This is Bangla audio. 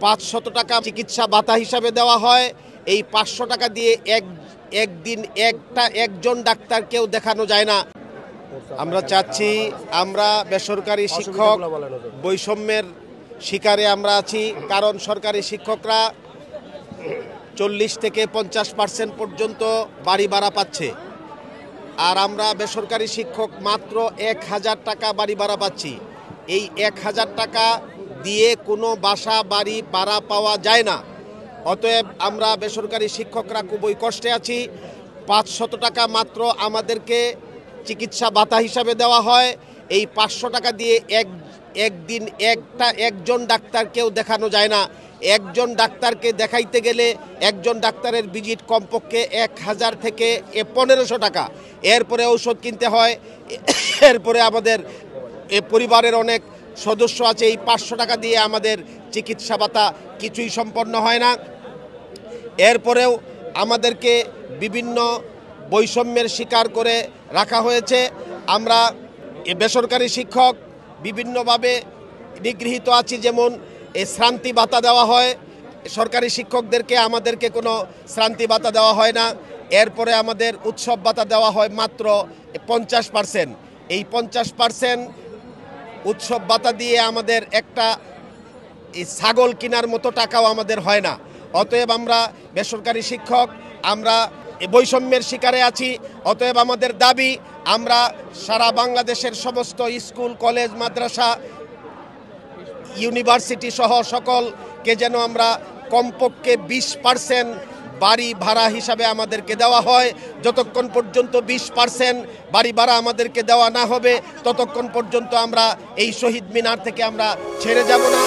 500 টাকা চিকিৎসা ভাতা হিসাবে দেওয়া হয়। এই 500 টাকা দিয়ে একদিন একজন ডাক্তারকেও দেখানো যায় না। আমরা চাচ্ছি, আমরা বেসরকারি শিক্ষক বৈষম্যের শিকারে আমরা আছি, কারণ সরকারি শিক্ষকরা 40 থেকে 50% পর্যন্ত বাড়ি ভাড়া পাচ্ছে, আর আমরা বেসরকারি শিক্ষক মাত্র 1000 টাকা বাড়ি ভাড়া পাচ্ছি। এই 1000 টাকা দিয়ে কোনো বাসা বাড়ি ভাড়া পাওয়া যায় না। অতএব আমরা বেসরকারি শিক্ষকরা খুবই কষ্টে আছি। 500 টাকা মাত্র আমাদেরকে চিকিৎসা ভাতা হিসাবে দেওয়া হয়। এই 500 টাকা দিয়ে একদিন একজন ডাক্তারকেও দেখানো যায় না। একজন ডাক্তারকে দেখাইতে গেলে একজন ডাক্তারের ভিজিট কমপক্ষে 1000 থেকে 1500 টাকা। এরপরে ঔষধ কিনতে হয়, এরপরে আমাদের পরিবারের অনেক সদস্য আছে। এই 500 টাকা দিয়ে আমাদের চিকিৎসা ভাতা কিছুই সম্পন্ন হয় না। এরপরেও আমাদেরকে বিভিন্ন বৈষম্যের শিকার করে রাখা হয়েছে। আমরা বেসরকারি শিক্ষক বিভিন্নভাবে নিগৃহীত আছি, যেমন শ্রান্তি ভাতা দেওয়া হয় সরকারি শিক্ষকদেরকে, আমাদেরকে কোনো শ্রান্তি ভাতা দেওয়া হয় না। এরপরে আমাদের উৎসব ভাতা দেওয়া হয় মাত্র 50%। এই 50% উৎসব ভাতা দিয়ে আমাদের একটা ছাগল কেনার মতো টাকাও আমাদের হয় না। অতএব আমরা বেসরকারি শিক্ষক, আমরা বৈষম্যের শিকারে আছি। অতএব আমাদের দাবি, আমরা সারা বাংলাদেশের সমস্ত স্কুল, কলেজ, মাদ্রাসা, ইউনিভার্সিটি সহ সকলকে যেন আমরা কমপক্ষে 20% বাড়ি ভাড়া হিসাবে আমাদেরকে দেওয়া হয়। যতক্ষণ পর্যন্ত 20% বাড়ি ভাড়া আমাদেরকে দেওয়া না হবে, ততক্ষণ পর্যন্ত আমরা এই শহীদ মিনার থেকে আমরা ছেড়ে যাব না।